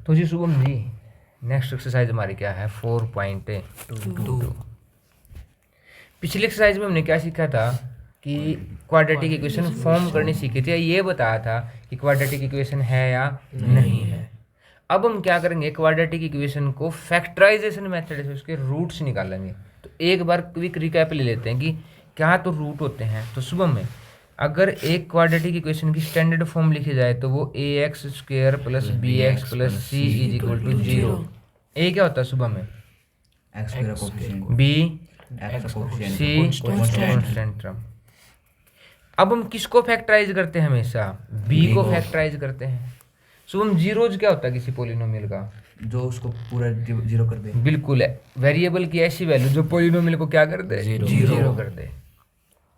तो जी Shubham ji next exercise हमारी क्या है 4.2। पिछली एक्सरसाइज में हमने क्या सीखा था कि क्वाड्रेटिक इक्वेशन फॉर्म करनी सीखी थी, ये बताया था कि क्वाड्रेटिक इक्वेशन है या नहीं है। अब हम क्या करेंगे, क्वाड्रेटिक इक्वेशन को फैक्टराइजेशन मेथड से उसके रूट्स निकालेंगे। तो एक बार क्विक रिकैप ले लेते हैं कि क्या तो रूट होते हैं। तो शुभम में अगर एक क्वाड्रेटिक इक्वेशन की स्टैंडर्ड फॉर्म लिखी जाए तो वो ax square plus bx plus c is equal to 0। A क्या होता है शुभम में? b c constant term. अब हम किसको फैक्टराइज करते हैं? हमेशा b को फैक्टराइज करते हैं। शुभम जीरोज क्या होता है किसी पोलिनोमियल का? जो उसको पूरा जीरो कर दे। बिल्कुल है, वेरिएबल की ऐसी वैल्यू जो पोलिनोमियल को क्या कर दे? जीरो कर दे।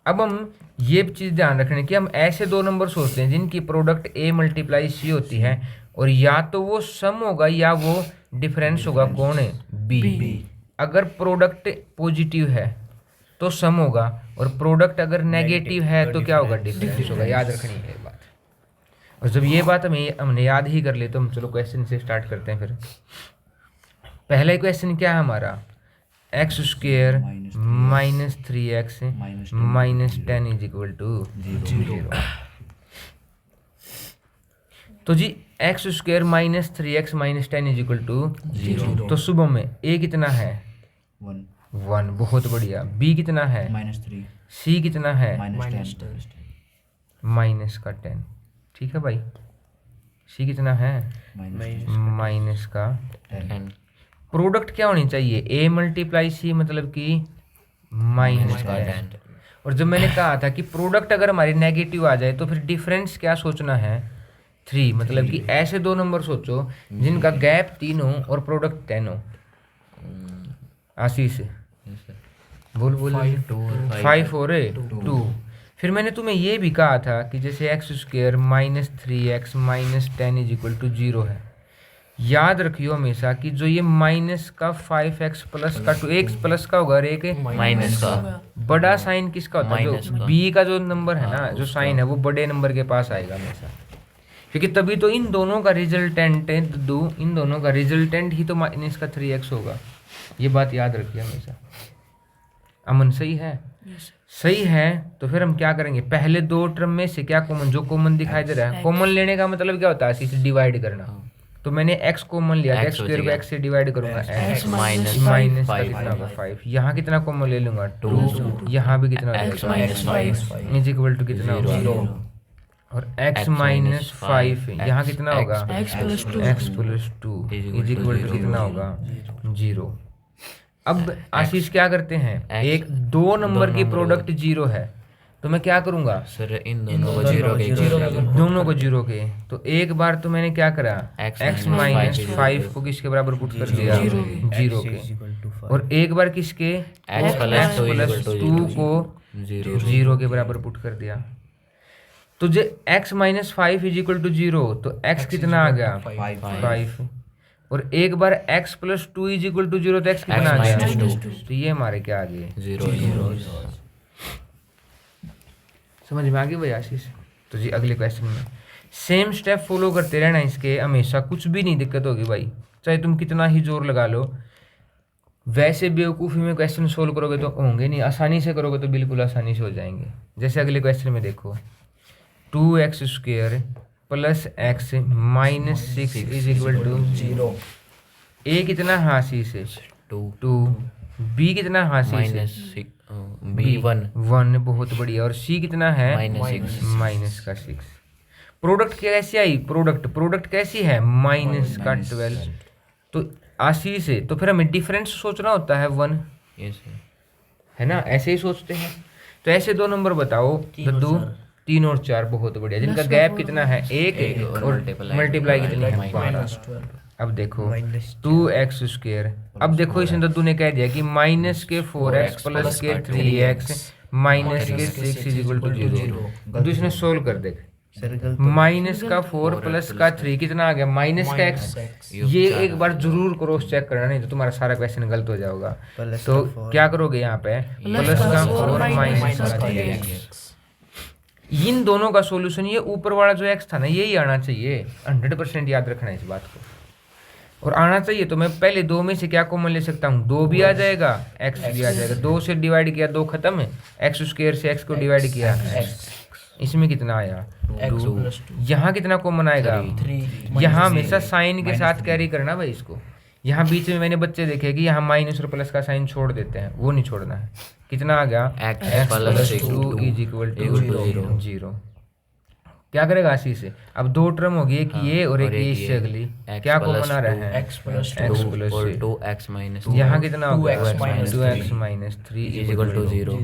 अब हम ये चीज़ ध्यान रखने की, हम ऐसे दो नंबर सोचते हैं जिनकी प्रोडक्ट a मल्टीप्लाई c होती है और या तो वो सम होगा या वो डिफरेंस होगा। कौन है? b। अगर प्रोडक्ट पॉजिटिव है तो सम होगा और प्रोडक्ट अगर नेगेटिव है तो क्या होगा? डिफरेंस होगा। याद रखनी है ये बात। और जब ये बात हमने याद ही कर ली तो हम चलो क्वेश्चन से स्टार्ट करते हैं। फिर पहला क्वेश्चन क्या है हमारा? X square minus 3x minus 10 is equal to 0। तो जी x square minus 3x minus 10 is equal to 0। तो सुबह में a कितना है? 1। बहुत बढ़िया। b कितना है? -3। c कितना है? -10। माइनस का 10। ठीक है भाई। c कितना है? माइनस का 10। प्रोडक्ट क्या होनी चाहिए? a मल्टीप्लाई c मतलब कि माइनस का 10। और जब मैंने कहा था कि प्रोडक्ट अगर हमारी नेगेटिव आ जाए तो फिर डिफरेंस क्या सोचना है? 3। मतलब कि ऐसे दो नंबर सोचो जिनका गैप 3 हो और प्रोडक्ट 10 हो। आशीष बोल 5 और 2। फिर मैंने तुम्हें ये भी कहा था कि जैसे x square minus 3x minus 10 is equal to 0 है। याद रखियो हमेशा कि जो ये माइनस का 5x प्लस का 2x प्लस का होगा और एक माइनस का बड़ा साइन किसका होता है? जो b का जो नंबर है ना, जो साइन है वो बड़े नंबर के पास आएगा हमेशा, क्योंकि तभी तो इन दोनों का रिजल्टेंट है। इन दोनों का रिजल्टेंट ही तो माइनस का 3x होगा। ये बात याद रखिए हमेशा। अमन सही है? सही है। तो फिर हम क्या करेंगे, पहले दो टर्म में से क्या कॉमन, जो कॉमन दिखाई दे रहा है, कॉमन लेने का मतलब क्या होता है? इसे डिवाइड करना। तो मैंने x कॉमन लिया, x स्क्वायर को x से डिवाइड करूंगा, x माइनस का कितना होगा 5। यहाँ कितना कॉमन ले लूंगा 2। यहाँ भी कितना इज इक्वल टू कितना होगा? और x माइनस 5 यहाँ कितना होगा? x plus 2 is equal to कितना होगा? 0। अब आशीष क्या करते हैं, एक दो नंबर की प्रोडक्ट 0 है तो मैं क्या करूंगा सर? इन दोनों को दोनों को 0 के। तो एक बार तो मैंने क्या करा, x माइनस 5 को किसके बराबर पुट कर दिया? 0 के। और एक बार किसके? x प्लस 2 को 0 के बराबर पुट कर दिया। तो जो x minus 5 is equal to 0, तो x कितना आ गया? 5। और एक बार x plus 2 is equal to 0, तो x कितना आ गया? 2। तो ये हमारे क्या आ गए? 0। समझ में आ गई भाई आशीष? तो जी अगले क्वेश्चन में सेम स्टेप फॉलो करते रहना इसके, हमेशा कुछ भी नहीं दिक्कत होगी भाई, चाहे तुम कितना ही जोर लगा लो। वैसे बेवकूफ़ी में क्वेश्चन सोल्व करोगे तो होंगे नहीं, आसानी से करोगे तो बिल्कुल आसानी से हो जाएंगे। जैसे अगले क्वेश्चन में देखो, 2x square plus x minus 6 is equal to 0। A कितना हासी से? 2। बी कितना हासी से? B1। बहुत बढ़िया। और C कितना है? माइनस का 6। प्रोडक्ट कैसी आई? प्रोडक्ट कैसी है? माइनस का 12। तो आशी से तो फिर हमें डिफरेंस सोचना होता है 1, है ना? ऐसे ही सोचते हैं। तो ऐसे दो नंबर बताओ, 3 और 4। बहुत बढ़िया। जिनका गैप कितना है? 1 और मल्टीप्लाई कितनी है? 12। अब देखो 2x स्क्वायर। अब देखो इसने दद्दू ने कह दिया कि माइनस के 4x प्लस के 3x माइनस के 6 इज इक्वल टू 0। तो इसने सोल्व कर देख, माइनस का 4 प्लस का 3 कितना आ गया? माइनस का x। ये एक बार जरूर क्रॉस चेक करना, नहीं तो तुम्हारा सारा क्वेश्चन गलत हो जाएगा। तो क्या करोगे यहाँ पे? प्लस का 4 माइनस का 3x। इन दोनों का सॉल्यूशन, ये ऊपर वाला जो x था ना, यही आना चाहिए। 100% याद रखना है इस बात को। और आना चाहिए तो मैं पहले दो में से क्या कॉमन ले सकता हूँ, दो भी आ जाएगा एक्स भी आ जाएगा, दो से डिवाइड किया दो खत्म है, एक्स स्क्वायर से एक्स को डिवाइड किया, इसमें कितना आया एक्स 2। प्लस 2 यहाँ कितना कॉमन आएगा, 3 यहाँ हमेशा साइन के साथ कैरी करना भाई इसको। यहाँ बीच में मैंने बच्चे देखे कि यहाँ माइनस और प्लस का साइन छोड़ देते हैं, वो नहीं छोड़ना है। कितना आ गया X plus 2 is equal to equal to 0। क्या करेगा आशीष से, अब दो टर्म होगी, एक ये और एक ये इससे अगली, X क्या plus कॉमन आ रहा है x प्लस X 2 plus और से। 2x minus यहाँ कितना हो गया 2x minus 2x minus 3 is equal to 0।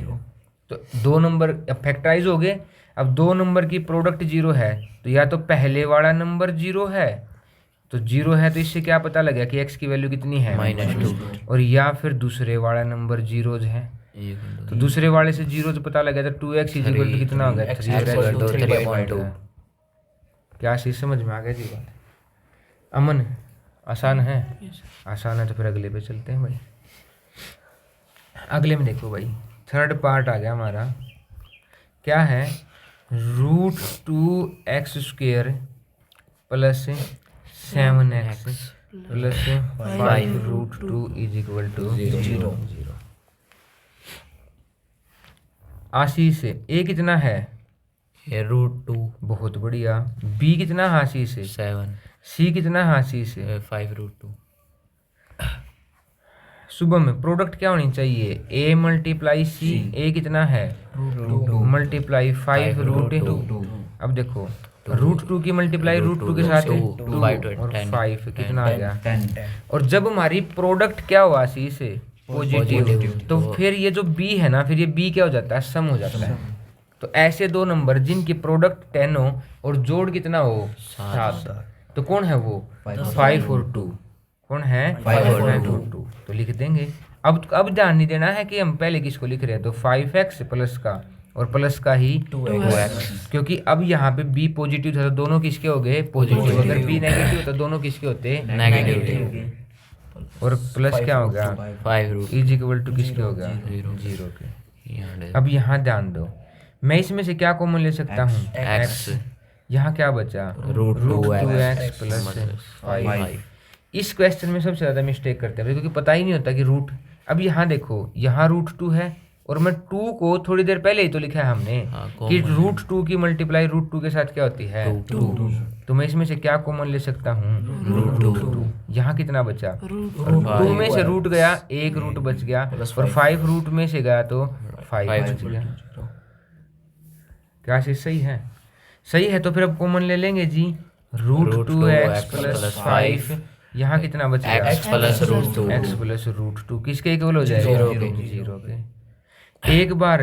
तो दो नंबर फैक्टराइज हो गए। अब दो नंबर की प्रोडक्ट जीरो है तो या तो पहले वाला नंबर जीरो है, तो जीरो है तो इससे क्या पता लगा कि x की वैल्यू कितनी है -2 और या फिर दूसरे वाला नंबर जीरोज है, तो दूसरे वाले से जीरो पता लगा तो 2x इज इक्वल टू कितना हो गया 3x। क्या चीज समझ में आ गया जी बात। अमन आसान है, आसान है तो फिर अगले पे चलते हैं भाई। अगले में देखो भाई थर्ड पार्ट आ गया हमारा, क्या है √2x² plus 7x plus 5√2 is equal to 0। Ashish a कितना है, ये √2 बहुत बढ़िया। बी कितना है आशीष से, 7 सी कितना है आशीष से, 5√2 सुबह में प्रोडक्ट क्या होनी चाहिए, a मल्टीप्लाई सी, ए कितना है मल्टीप्लाई 5√2। अब देखो √2 की मल्टीप्लाई √2 के साथ 2 और 5 कितना आ गया 10 और जब हमारी प्रोडक्ट क्या हुआ सी से पॉजिटिव, तो फिर ये जो b है ना, फिर ये b क्या हो जाता है सम हो जाता है। तो ऐसे दो नंबर जिनकी प्रोडक्ट 10 हो और जोड़ कितना हो 7, तो कौन है वो 5 और 2, कौन है 5 और 2। तो लिख देंगे। अब ध्यान नहीं देना है कि हम पहले किसको लिख रहे हैं, तो 5x प्लस का और प्लस का ही 2x, क्योंकि अब यहाँ पे b पॉजिटिव था तो दोनों किसके हो गए पॉजिटिव, अगर b नेगेटिव तो दोनों किसके होते नेगेटिव और प्लस क्या हो गया 5√2 इज इक्वल टू किसके हो गया 0 के। अब यहाँ ध्यान दो, मैं इसमें से क्या कॉमन ले सकता हूँ x यहाँ क्या बचा √2x प्लस 5। इस क्वेश्चन में सबसे ज़्यादा मिस्टेक करते हैं क्योंकि पता ही नहीं होता कि रूट। अब यहाँ देखो यहाँ √2 है और मैं 2 को थोड़ी देर पहले ही तो लिखा है हमने कि √2 की मल्टीप्लाई √2 के साथ क्या होती है 2। तो मैं इसमें से क्या कॉमन ले सकता हूँ √2। यहाँ कितना बचा और 2 में से रूट गया, एक रूट बच गया और 5 रूट में से गया तो 5 बच गया। क्या चीज सही है, सही है। तो फिर अब कॉमन ले लेंगे जी √2x प्लस 5, यहाँ कितना बचेगा x प्लस √2 x प्लस √2 किसके इक्वल हो जाएगा 0 के। एक बार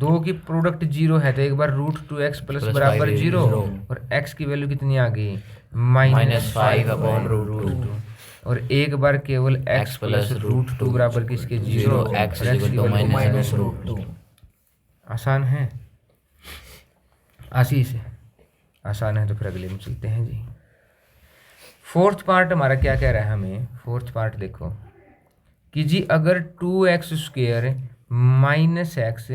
दो की प्रोडक्ट 0 है तो एक बार √2x प्लस बराबर 0 और x की वैल्यू कितनी आ गई -5/√2 और एक बार केवल x प्लस √2 बराबर किसके 0 x -√2। आसान है आशीष, आसान है। तो फिर अगले में चलते हैं जी। फोर्थ पार्ट हमारा क्या कह रहा है हमें, फोर्थ पार्ट देखो कि जी अगर 2x² माइनस x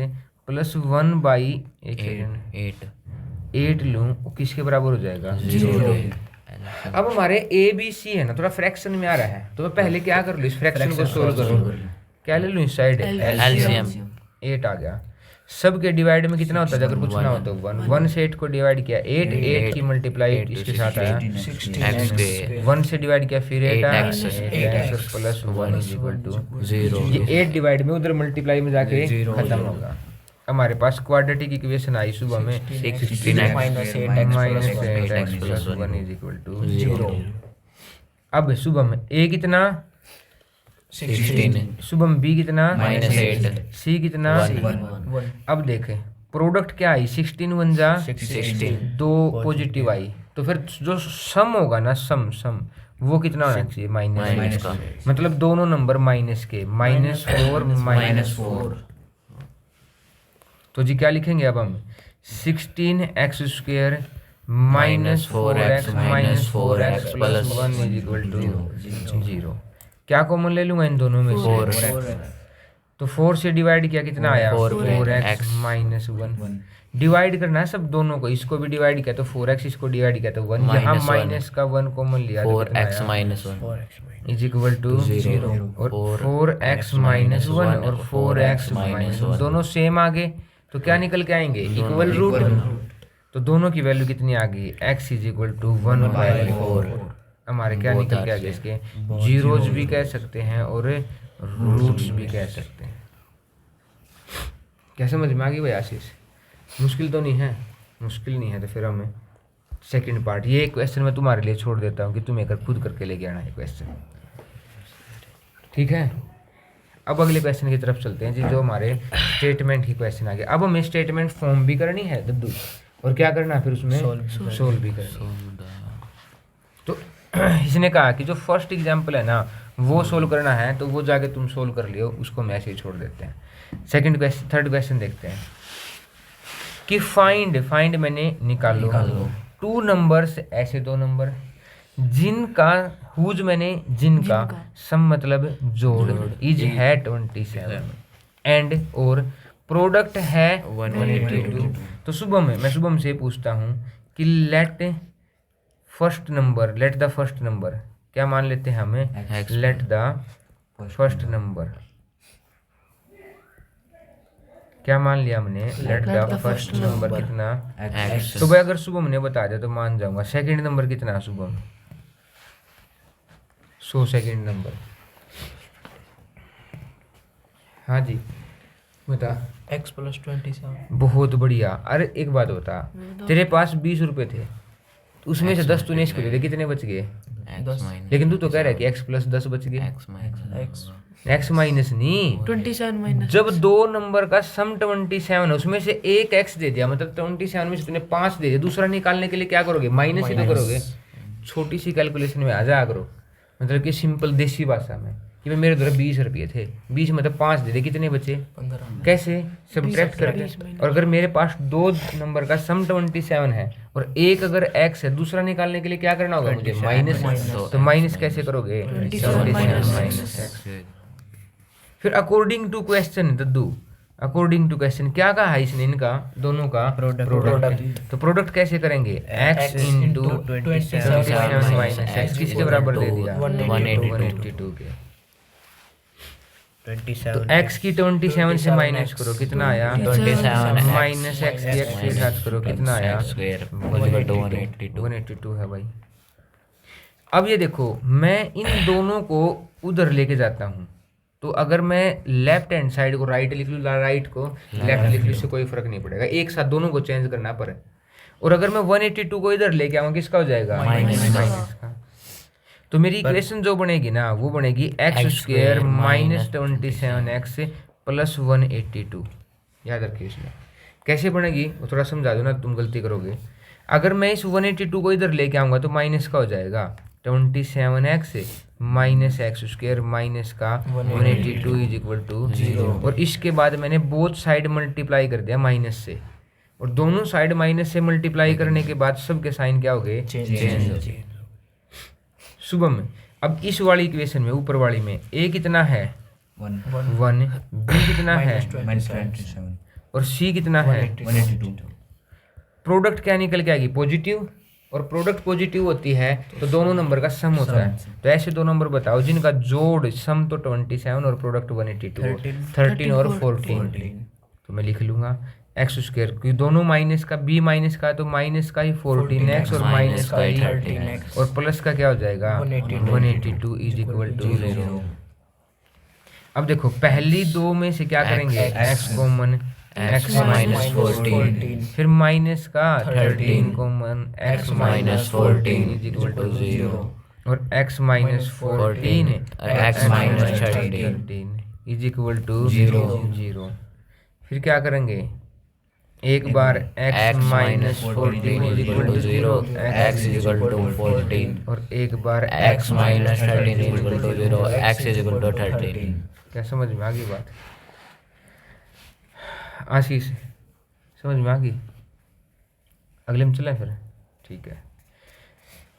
प्लस 1/8 लूँ वो किसके बराबर हो जाएगा 0। अब हमारे ए बी सी है ना थोड़ा फ्रैक्शन में आ रहा है, तो मैं पहले क्या कर लूँ इस फ्रैक्शन को सोल्व करूँ, क्या ले लूँ इस साइड LCM 8 आ गया। सब के डिवाइड में कितना होता है अगर कुछ ना हो तो 1 से 8 को डिवाइड किया 8 की मल्टीप्लाई इसके साथ आया 1 से डिवाइड किया फिर 8 प्लस 1 इज इक्वल टू 0। ये 8 डिवाइड में उधर मल्टीप्लाई में जाके खत्म होगा। हमारे पास क्वाड्रेटिक इक्वेशन आई सुबह में 16x minus 8x plus 1 is equal to 0। अब सुबह में a कितना 16 सुबह में b कितना -8 c कितना 1 अब देखें प्रोडक्ट क्या आई 16 1 जा 16 दो पॉजिटिव आई, तो फिर जो सम होगा ना सम वो कितना होना चाहिए माइनस का। मतलब दोनों नंबर माइनस के -4 तो जी क्या लिखेंगे अब हम 16x² minus 4x plus 1 is equal to 0। क्या कॉमन ले लूंगा इन दोनों में से 4। तो तो 4 से डिवाइड किया कितना आया 4x माइनस 1 डिवाइड करना है सब दोनों को, इसको भी डिवाइड किया तो 4x, इसको डिवाइड किया तो 1, यहाँ -1 माइनस का 1 कॉमन लिया तो कितना 4x आया minus 1 इज इक्वल टू 0 और 4x माइनस 1 और 4x माइनस 1 दोनों सेम आ गए तो क्या निकल के आएंगे इक्वल रूट। तो दोनों की वैल्यू कितनी आ गई x इज इक्वल टू 1/4 हमारे क्या निकल के आ गए इसके जीरोज भी कह सकते हैं और रूट्स भी कह सकते हैं। क्या समझ में आ गई भाई आशीष? मुश्किल तो नहीं है? मुश्किल नहीं है तो फिर हमें सेकंड पार्ट ये क्वेश्चन मैं तुम्हारे लिए छोड़ देता हूँ कि तुम एक खुद करके लेके आना है क्वेश्चन, ठीक है। अब अगले क्वेश्चन की तरफ चलते हैं जी, जो हमारे स्टेटमेंट की क्वेश्चन आ गया। अब हमें स्टेटमेंट फॉर्म भी करनी है दद्दू, और क्या करना है फिर उसमें सोल्व भी करना है। तो इसने कहा कि जो फर्स्ट एग्जाम्पल है ना वो सोल्व करना है, तो वो जाके तुम सोल्व कर लियो, उसको मैं ऐसे ही छोड़ देते हैं। सेकंड क्वेश्चन, थर्ड क्वेश्चन देखते हैं कि फाइंड मैंने निकालो 2 नंबर्स, ऐसे 2 नंबर जिनका हुज मैंने जिनका सम मतलब जोड़ इज है 27 एंड और प्रोडक्ट है 182। तो शुभम है, मैं शुभम से पूछता हूँ कि लेट द फर्स्ट नंबर क्या मान लेते हैं हमें, लेट द फर्स्ट नंबर क्या मान लिया हमने, लेट द फर्स्ट नंबर कितना x तो भाई अगर शुभम ने बता दिया तो मान जाऊंगा। सेकंड नंबर कितना शुभम, 100 सेकंड नंबर, हाँ जी बता। x प्लस 27 बहुत बढ़िया। अरे एक बात बता, तेरे पास 20 रुपए थे, तो उसमें से 10 तूने इसको दे दिए, कितने बच गए? x minus लेकिन तू तो कह रहा है कि x प्लस 10 बच गए, x minus x माइनस नहीं, 27 माइनस जब 2 नंबर का सम 27 है उसमें से एक x दे दिया, मतलब 27 में से तूने 5 दे दिया, दूसरा निकालने के लिए क्या करोगे, माइनस ही तो करोगे। छोटी सी कैलकुलेशन में आ जा करो, मतलब कि सिंपल देसी भाषा में कि भाई मेरे द्वारा 20 रुपये थे, 20 मतलब 5 दे दे, कितने बचे 15 कैसे सब्ट्रैक्ट करके। और अगर मेरे पास 2 नंबर का सम 27 है और एक अगर x है, दूसरा निकालने के लिए क्या करना होगा मुझे, माइनस। तो माइनस कैसे करोगे, 27 माइनस x। फिर अकॉर्डिंग टू क्वेश्चन दद्दू, अकॉर्डिंग टू क्वेश्चन क्या कहा है इसने, इनका दोनों का प्रोडक्ट। तो प्रोडक्ट कैसे करेंगे, x इंटू 27 माइनस x किसके बराबर दे दिया, 182 के। तो x की 27 से माइनस करो कितना आया, 27 माइनस x की x के साथ करो कितना आया, square 182 है भाई। अब ये देखो मैं इन दोनों को उधर लेके जाता हूँ, तो अगर मैं लेफ्ट हैंड साइड को राइट लिख लूँ, राइट को लेफ्ट लिख लूँ, इससे कोई फर्क नहीं पड़ेगा, एक साथ दोनों को चेंज करना पड़े। और अगर मैं 182 को इधर लेके आऊँगा किसका हो जाएगा, माइनस का। तो मेरी इक्वेशन जो बनेगी ना वो बनेगी x² माइनस 27x प्लस 182। याद रखिए इसमें कैसे बनेगी वो थोड़ा समझा दो ना, तुम गलती करोगे। अगर मैं इस 182 को इधर लेके आऊँगा तो माइनस का हो जाएगा 27x माइनस x² माइनस का 182 इज इक्वल टू 0। और इसके बाद मैंने बोथ साइड मल्टीप्लाई कर दिया माइनस से, और दोनों साइड माइनस से मल्टीप्लाई करने के बाद सबके साइन क्या हो गए, चेंज हो गए। शुभम अब इस वाली इक्वेशन में ऊपर वाली में a कितना है 1, b कितना है और c कितना है 182। प्रोडक्ट क्या निकल के आएगी, पॉजिटिव। और प्रोडक्ट पॉजिटिव होती है तो दोनों नंबर का सम होता है। तो ऐसे 2 नंबर बताओ जिनका जोड़ सम तो 27 और प्रोडक्ट 182, 13 और 14। तो मैं लिख लूंगा x², क्योंकि दोनों माइनस का, b माइनस का तो माइनस का ही 14x और माइनस का ही 13x और प्लस का क्या हो जाएगा 182 इज इक्वल टू 0। अब देखो पहली 2 में से क्या करेंगे, x कॉमन, x माइनस 14, फिर माइनस का 13 common, x minus 14 is equal to 0 और x minus 14 x minus 13 is equal to 0। फिर क्या करेंगे, एक बार x minus 14 is equal to 0, x is equal to 14 और एक बार x minus 13 is equal to 0, x is equal to 13। क्या समझ में आ गई बात आशीष, समझ में आ गई? अगले में चलें फिर, ठीक है।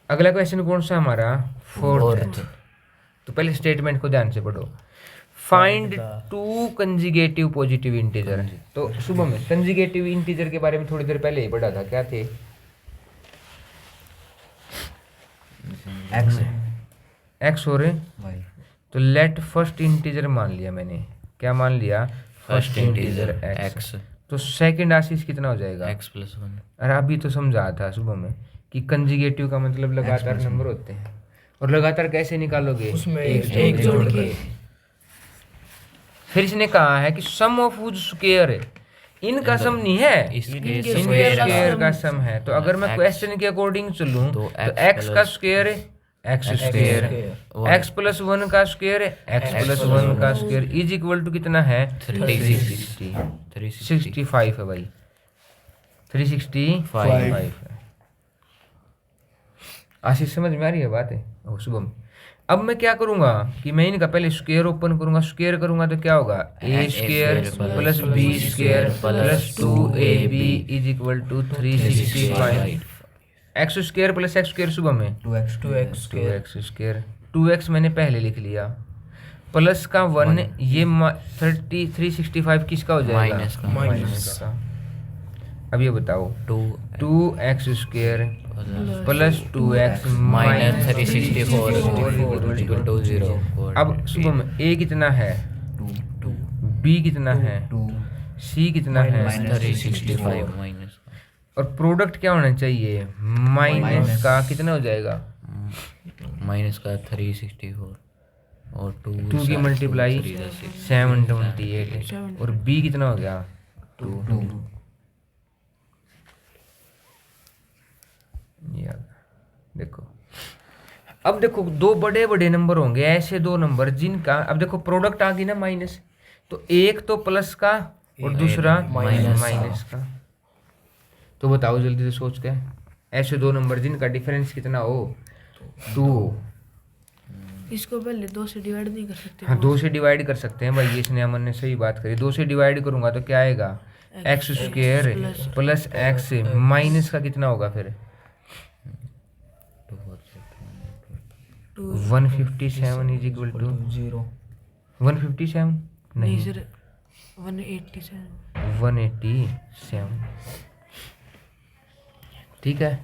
अगला क्वेश्चन कौन सा हमारा, फोर्थ। तो पहले स्टेटमेंट को ध्यान से पढ़ो। Find two consecutive positive integer. तो सुबह में कंजुगेटिव इंटीजर के बारे में थोड़ी देर पहले ही पढ़ा था, क्या थे? एक्स हो रहे, तो लेट फर्स्ट इंटीजर मान लिया मैंने, क्या मान लिया? First integer x. एक्स तो सेकंड आशीष कितना हो जाएगा? X plus one. अरे अभी तो समझा था सुबह में कि कंजुगेटिव का मतलब लगातार नंबर होते हैं, और लगातार कैसे निकालोगे? उसमें एक जोड़ के। फिर इसने कहा है कि सम ऑफ हुज स्क्वायर है, इनका सम नहीं है, इसके इनके स्क्वायर स्क्वायर का सम है। तो अगर मैं क्वेश्चन के अकॉर्डिंग चलूं तो एक्स का स्क्वायर है x square, x plus one का स्क्वायर है एक्स प्लस वन का स्क्वायर इज इक्वल टू कितना है? 365 है भाई, 365 है। आशीष समझ में आ रही है बात है? ओ शुभम, अब मैं क्या करूंगा कि मैं इनका पहले स्क्वायर ओपन करूंगा, स्क्वायर करूंगा तो क्या होगा? A square plus b square plus 2ab is equal to 365। X square plus x square सुबह में 2x स्क्वायर, 2x मैंने पहले लिख लिया, प्लस का 1, ये 365 किसका हो जाएगा? माइनस का। अब ये बताओ, 2x square plus 2x minus 364 equal to 0। अब सुबह में a कितना है? 2, b कितना है? 2, c कितना है? 365 माइनस। और प्रोडक्ट क्या होना चाहिए? माइनस का कितना हो जाएगा? माइनस का 364 और 2 की मल्टीप्लाई 728 और b कितना हो गया? 2। देखो, अब देखो दो बड़े बड़े नंबर होंगे, ऐसे दो नंबर जिनका, अब देखो प्रोडक्ट आ गई ना माइनस, तो एक तो प्लस का और दूसरा माइनस का। तो बताओ जल्दी से सोच के, ऐसे दो नंबर जिनका डिफरेंस कितना हो? 2 हो। इसको पहले 2 से डिवाइड नहीं कर सकते? हाँ 2 से डिवाइड कर सकते हैं भाई, ये इसने अमन ने सही बात करी। 2 से डिवाइड करूंगा तो क्या आएगा? X square plus x, minus का कितना होगा फिर? 157 इज इक्वल टू 157 नहीं सर 187। 187 ठीक है।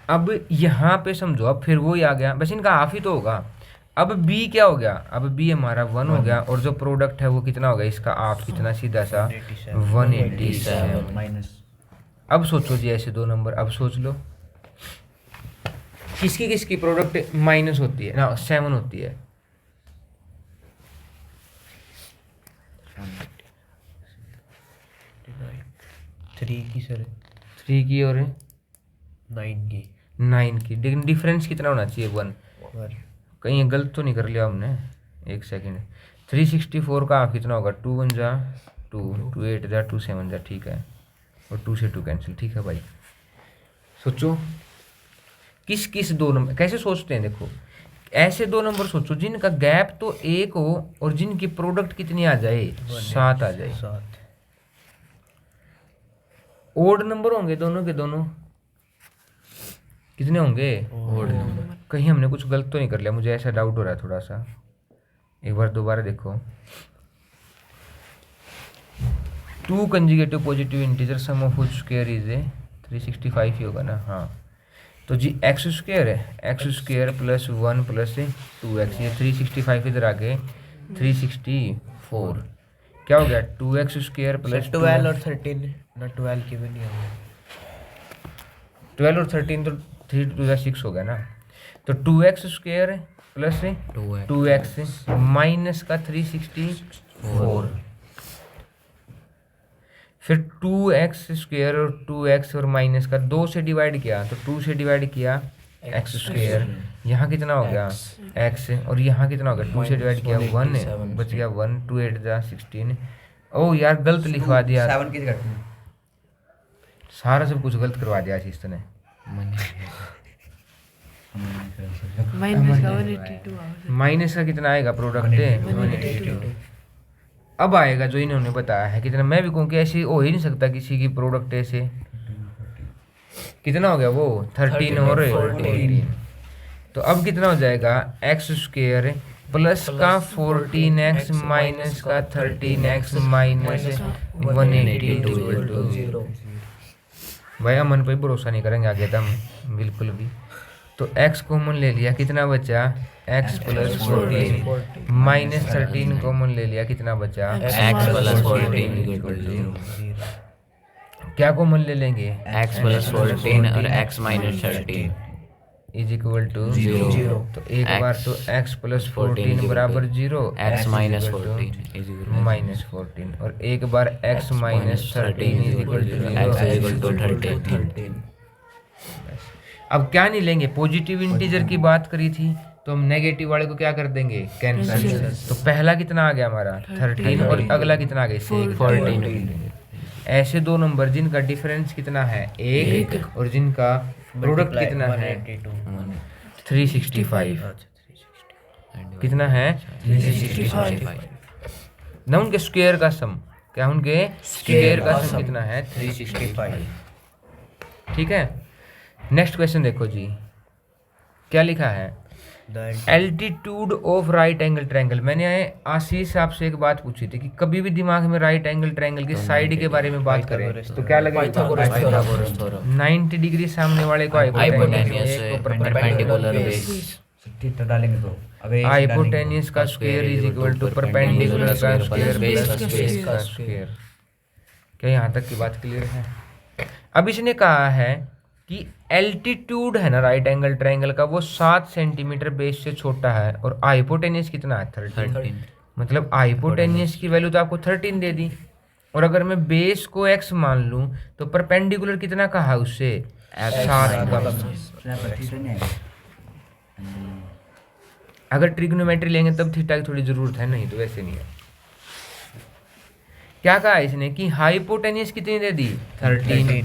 अब यहाँ पे समझो, अब फिर वो ही आ गया, बस इनका हाफ ही तो होगा। अब b क्या हो गया? अब b हमारा 1 हो गया, और जो प्रोडक्ट है वो कितना हो गया? इसका हाफ कितना? सीधा सा 187 माइनस। अब सोचो जी ऐसे दो नंबर, अब सोच लो किसकी किसकी प्रोडक्ट माइनस होती है ना? 7 होती है। थ्री की सर 3 की और 9 की 9 की, लेकिन डिफरेंस कितना होना चाहिए? 1। कहीं गलत तो नहीं कर लिया हमने? एक सेकेंड। 364 का हाफ कितना होगा? 2 1 जा 2, 2 8 जा 2 7 जा, ठीक है, और 2 से 2 कैंसिल, ठीक है भाई। सोचो किस किस दो नंबर, कैसे सोचते हैं देखो, ऐसे दो नंबर सोचो जिनका गैप तो 1 हो और जिनकी प्रोडक्ट कितनी आ जाए? 7 आ जाए। 7 ओड नंबर होंगे दोनों के दोनों, कितने होंगे? Odd number. कहीं हमने कुछ गलत तो नहीं कर लिया? मुझे ऐसा डाउट हो रहा है थोड़ा सा, एक बार दोबारा देखो। 2 consecutive positive integer sum of which square is 365 ही होगा ना? हाँ, तो जी एक्स स्क्वायर है, x square plus 1 plus 2x, ये 365 इधर आके 364 क्या हो गया? 2x स्क्वायर प्लस 12 और 13 ना 12 की भी नहीं होगा। 12 और 13 तो 3 2 6 हो गया ना? तो 2x square plus 2x minus का 364, फिर 2x स्क्वायर और 2x और माइनस का 2 से डिवाइड किया, तो 2 से डिवाइड किया x स्क्वायर, यहाँ कितना हो गया? x, और यहाँ कितना हो गया? 2 से डिवाइड किया 1, बच गया 1, 2 8 जा 16। ओ यार गलत लिखवा दिया, 7 की करते हैं। सारा सब कुछ गलत करवा दिया आशीष ने। माइनस का 182 माइनस का कितना आएगा प्रोडक्ट? 182। अब आएगा जो इन्होंने बताया है कितना, मैं भी कहूँ कि ऐसे हो ही नहीं सकता किसी की प्रोडक्ट ऐसे। कितना हो गया वो? 13 और 14। तो अब कितना हो जाएगा? एक्स स्क्वायर प्लस का 14x माइनस का 13x माइनस 182 भाई अमन पे भरोसा नहीं करेंगे आगे तो हम बिल्कुल भी। तो x कॉमन ले लिया, कितना बचा x प्लस 14 माइनस 13 कॉमन ले लिया, कितना बचा x प्लस 14 इक्वल टू 0। क्या कॉमन ले लेंगे x प्लस 14 और x minus 13 is equal to 0। तो एक बार तो x प्लस 14 बराबर 0, x minus 14 is equal minus 14 और एक बार x minus 13 is equal to x is 0। Equal to 13। अब क्या नहीं लेंगे, पॉजिटिव इंटीजर की बात करी थी तो हम नेगेटिव वाले को क्या कर देंगे कैंसिल। तो पहला कितना आ गया हमारा 13 और अगला कितना आ गया 14। ऐसे दो नंबर जिनका डिफरेंस कितना है 1 और जिनका प्रोडक्ट कितना है 365, कितना है 365 ना, उनके स्क्वायर का सम क्या, उनके स्क्वायर का सम कितना है 365। ठीक है, नेक्स्ट क्वेश्चन देखो जी, क्या लिखा है altitude of right angle triangle. मैंने आशीष आपसे एक बात पूछी थी कि कभी भी दिमाग में राइट एंगल ट्रायंगल की साइड के बारे में बात करें तो क्या लगेगा 90 डिग्री सामने वाले को हाइपोटेन्यूस परपेंडिकुलर बेस डालेंगे तो अबे हाइपोटेन्यूस का square is equal to perpendicular का स्क्वायर प्लस बेस का स्क्वायर। क्या यहाँ तक की बात क्लियर है? अब इसने कहा है कि एल्टीट्यूड है ना राइट एंगल ट्रायंगल का वो 7 सेंटीमीटर बेस से छोटा है और हाइपोटेन्यूस कितना है 13। मतलब हाइपोटेन्यूस की वैल्यू तो आपको 13 दे दी और अगर मैं बेस को x मान लूं तो परपेंडिकुलर कितना कहा है उससे 7 कम। अगर ट्रिग्नोमेट्री लेंगे तब थीटा की थोड़ी जरूरत है, नहीं तो वैसे नहीं है। क्या कहा इसने कि हाइपोटेन्यूस कितनी दे दी 13,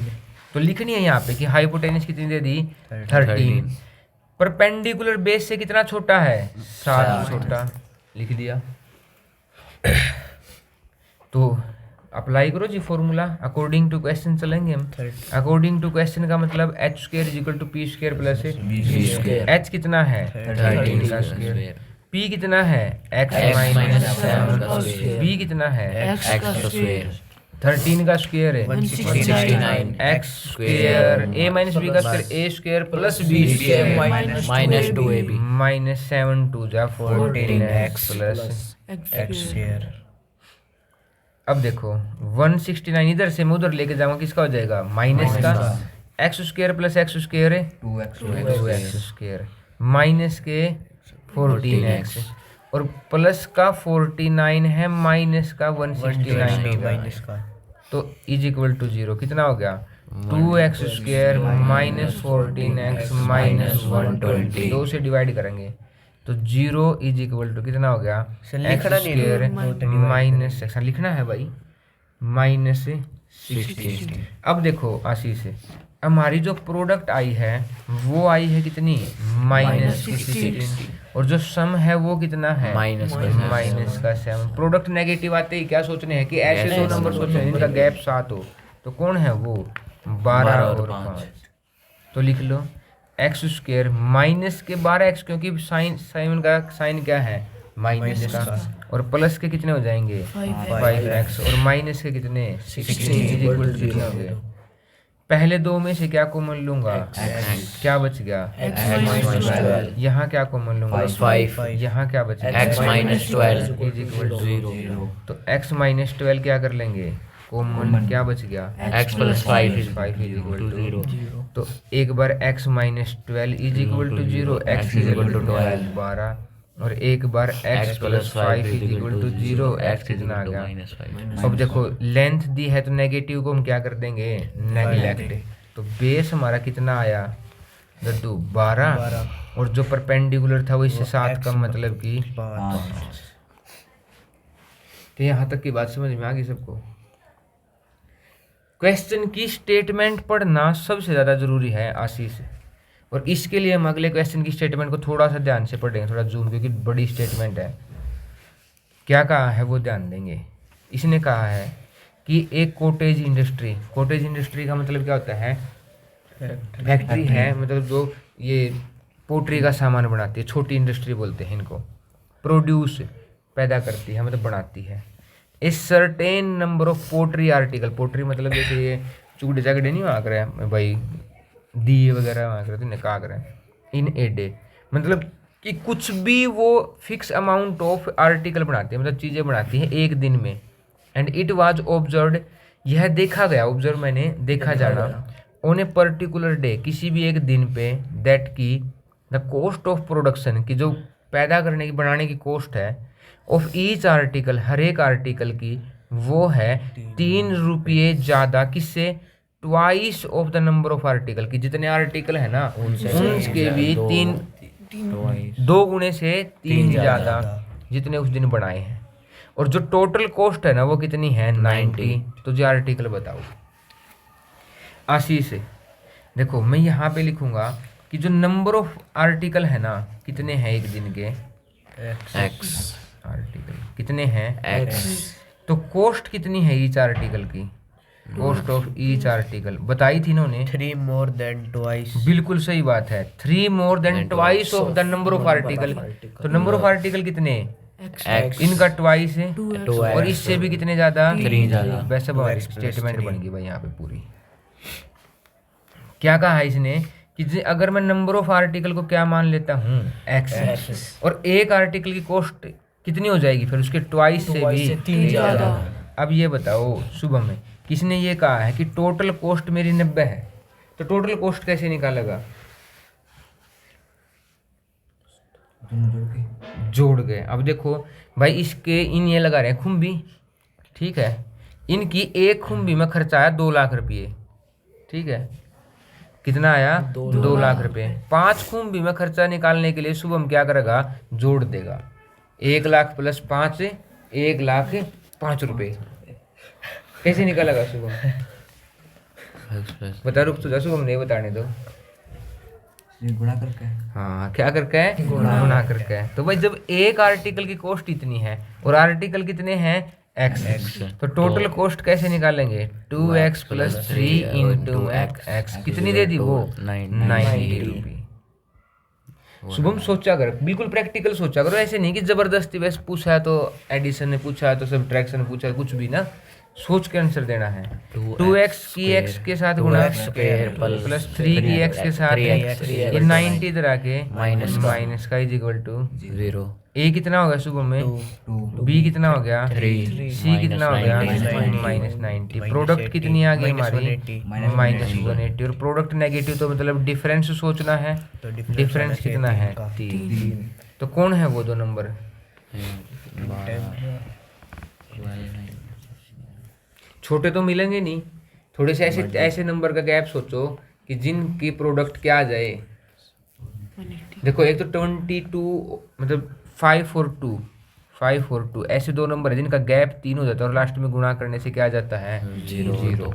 तो लिखनी है यहाँ पे कि हाइपोटेन्यूस कितनी दे दी 13। परपेंडिकुलर बेस से कितना छोटा है 7 छोटा, लिख दिया। तो अप्लाई करो जी फॉर्मूला अकॉर्डिंग टू क्वेश्चन चलेंगे हम। अकॉर्डिंग टू क्वेश्चन का मतलब H square is equal to P square plus H कितना है 13 का स्क्वायर, पी कितना है एक्स माइनस 7, बी कितना है एक्स का स्क्वायर 13 का स्क्वायर है 169 x square a minus b का square a square plus b square minus 2ab minus 7 2 जा 14 एक्स प्लस एक्स स्क्वायर। अब देखो 169 इधर से मैं उधर लेके जाऊंगा, किसका हो जाएगा माइनस का x square plus x square है 2x स्क्वायर माइनस के 14x और प्लस का 49 है माइनस का 169 तो इज इक्वल टू 0 कितना हो गया 2x square minus 14x minus 120 दो से डिवाइड करेंगे तो 0 इज इक्वल टू कितना हो गया एक्स स्क्वायर माइनस एक्स लिखना है भाई माइनस 60। अब देखो आशीष हमारी जो प्रोडक्ट आई है वो आई है कितनी माइनस 16 और जो सम है वो कितना है माइनस का 7। प्रोडक्ट नेगेटिव आते ही क्या सोचने हैं कि ऐसे दो नंबर सोचने हैं जिनका गैप 7 हो, तो कौन है वो 12 और 5। तो लिख लो एक्स स्क्वायर माइनस के 12x क्योंकि साइन का साइन क्या है माइनस का और प्लस के कितने हो जाएंगे 5x और माइनस के कितने 16 हो गए। पहले दो में से क्या कॉमन लूंगा क्या बच गया यहाँ क्या कॉमन लूंगा 5 यहाँ क्या बच गया x minus 12 is equal to 0। तो x माइनस 12 क्या कर लेंगे कॉमन क्या बच गया x plus 5 is equal to 0। तो एक बार x minus 12 is equal to 0 x is equal to 12 और एक बार x plus 5 is equal to 0 x कितना आ गया। अब देखो लेंथ दी है तो नेगेटिव को हम क्या कर देंगे नेगलेक्ट। तो बेस हमारा कितना आया दद्दू 12 और जो परपेंडिकुलर था वो इससे 7 का मतलब कि 5। तो यहाँ तक की बात समझ में आ गई सबको। क्वेश्चन की स्टेटमेंट पढ़ना सबसे ज़्यादा ज़रूरी है आशीष, और इसके लिए हम अगले क्वेश्चन की स्टेटमेंट को थोड़ा सा ध्यान से पढ़ेंगे, थोड़ा जूम, क्योंकि बड़ी स्टेटमेंट है। क्या कहा है वो ध्यान देंगे। इसने कहा है कि एक कॉटेज इंडस्ट्री का मतलब क्या होता है फैक्ट्री है, मतलब जो ये पोट्री का सामान बनाती है, छोटी इंडस्ट्री बोलते हैं इनको। प्रोड्यूस पैदा करती है, मतलब बनाती है। A certain number of pottery article, pottery मतलब जैसे ये चूड़े जागड़े नहीं वहाँ करे भाई, दिए वगैरह वहाँ करे, तो कहा करें इन ए डे, मतलब कि कुछ भी वो फिक्स अमाउंट ऑफ आर्टिकल बनाती है, मतलब चीज़ें बनाती है एक दिन में। एंड इट वाज ऑब्जर्व्ड, यह देखा गया, ऑब्जर्व मैंने देखा जाना, ऑन ए पर्टिकुलर डे, किसी भी एक दिन पे, दैट की द कॉस्ट ऑफ प्रोडक्शन, की जो पैदा करने की बनाने की कॉस्ट है, ऑफ ईच आर्टिकल, हर एक आर्टिकल की, वो है 3 रुपये ज़्यादा, किससे, twice of the number of article, की जितने आर्टिकल है ना उनके भी 2 गुने से 3 ज़्यादा जितने उस दिन बनाए हैं। और जो टोटल कॉस्ट है ना वो कितनी है, 90। तो जो आर्टिकल बताओ आशीष से। देखो मैं यहाँ पे लिखूंगा कि जो नंबर ऑफ आर्टिकल है ना कितने हैं एक दिन के, X आर्टिकल कितने हैं, X तो कॉस्ट कितनी है ईच आर्टिकल की, कॉस्ट ऑफ ईच आर्टिकल बताई थी इन्होंने, 3 more than twice। बिल्कुल सही बात है, 3 more than twice of the number of article. तो नंबर ऑफ आर्टिकल कितने, X इनका ट्वाइस है, 2x और इससे भी कितने ज्यादा, 3 ज़्यादा। वैसे हमारी स्टेटमेंट बन गई भाई यहाँ पे पूरी। क्या कहा है इसने कि अगर मैं नंबर ऑफ आर्टिकल को क्या मान लेता हूँ, एक्स, और एक आर्टिकल की कॉस्ट कितनी हो जाएगी फिर उसके ट्वाइस से भी 3 ज़्यादा। अब ये बताओ शुभम में किसने ये कहा है कि टोटल कॉस्ट मेरी 90 है, तो टोटल कॉस्ट कैसे निकालेगा, जोड़ गए। अब देखो भाई इसके इन ये लगा रहे हैं खुम्बी, ठीक है, इनकी एक खुम्बी में खर्चा आया 2 लाख रुपये, ठीक है, कितना आया 2 लाख रुपये। 5 खुम्बी में खर्चा निकालने के लिए शुभम क्या करेगा, जोड़ देगा, 1 लाख प्लस 5 1,05,000 रुपये। कैसे निकालेगा शुभम, बता, रुक तो जा शुभम, नहीं बताने दो। ये गुणा करके हाँ क्या करके है, गुणा करके है। तो भाई जब एक आर्टिकल की कॉस्ट इतनी है और आर्टिकल कितने हैं, एक्स, तो टोटल कॉस्ट कैसे निकालेंगे, 2x प्लस 3 इंटू एक्स, कितनी दे दी वो, 90 रुपये। शुभम सोचा कर, बिल्कुल प्रैक्टिकल सोचा करो, ऐसे नहीं कि जबरदस्ती बस पूछा है तो एडिशन ने पूछा है तो सब्ट्रैक्शन ने पूछा है, कुछ भी ना सोच के आंसर देना है। 2x की x के साथ गुणा प्लस 3 की x के साथ, ये 90 इधर आके माइनस का इज इक्वल टू 0। a कितना हो गया शुभम में, b कितना हो गया 3, c कितना हो गया माइनस 90। प्रोडक्ट कितनी आ गई हमारी माइनस 180, और प्रोडक्ट नेगेटिव तो मतलब डिफरेंस सोचना है, डिफरेंस कितना है 3। तो कौन है वो 2 नंबर, छोटे तो मिलेंगे नहीं, थोड़े से ऐसे नंबर का गैप सोचो कि जिनकी प्रोडक्ट क्या आ जाए। देखो एक तो 22 मतलब 5 और 2 ऐसे 2 नंबर है जिनका गैप 3 हो जाता है और लास्ट में गुणा करने से क्या आ जाता है 0।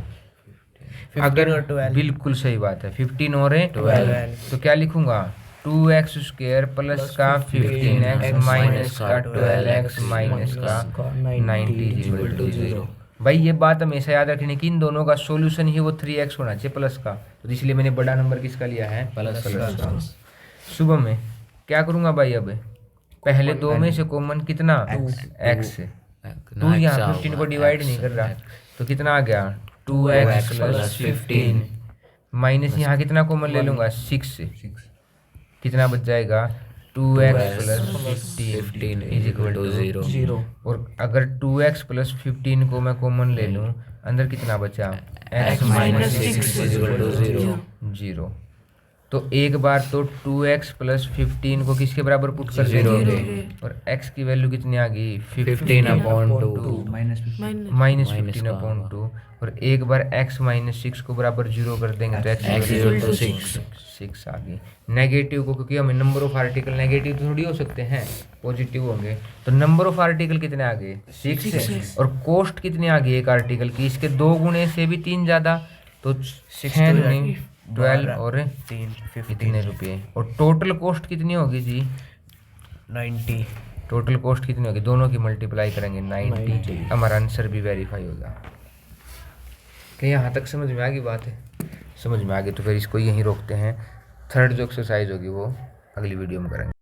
अगर बिल्कुल सही बात है 15 और 12, तो क्या लिखूंगा 2x स्क्वायर प्लस का 15x माइनस का 12x माइनस का 90 भाई ये बात हमेशा याद रखनी कि इन दोनों का सॉल्यूशन ही वो 3x होना चाहिए प्लस का, तो इसलिए मैंने बड़ा नंबर किसका लिया है, प्लस का। सुबह में क्या करूंगा भाई, अब पहले 2 में से कॉमन कितना x, 2 यहाँ 15 को डिवाइड नहीं कर रहा, तो कितना आ गया 2x प्लस 15 माइनस यहाँ कितना कॉमन ले लूंगा 6, कितना बच जाएगा 2x plus 15 is equal to 0। और अगर 2x प्लस 15 को मैं कॉमन ले लूँ, अंदर कितना बचा x minus 6 is equal to 0। तो एक बार तो 2x प्लस 15 को किसके बराबर पुट कर 0 और x की वैल्यू कितनी आ गई 15/2 माइनस 15/2, और एक बार x माइनस 6 को बराबर 0 कर देंगे तो x 6 आ गई। नेगेटिव को, क्योंकि हमें नंबर ऑफ आर्टिकल नेगेटिव थोड़ी हो सकते हैं, पॉजिटिव होंगे, तो नंबर ऑफ आर्टिकल कितने आ गए 6, और कॉस्ट कितनी आ गई एक आर्टिकल की, इसके 2 गुने से भी 3 ज़्यादा, तो 12 और 3 कितने रुपये, और टोटल कॉस्ट कितनी होगी जी 90। टोटल कॉस्ट कितनी होगी, दोनों की मल्टीप्लाई करेंगे 90, हमारा आंसर भी वेरीफाई होगा। कि यहाँ तक समझ में आ गई बात है, समझ में आ गई तो फिर इसको यहीं रोकते हैं। थर्ड जो एक्सरसाइज होगी वो अगली वीडियो में करेंगे।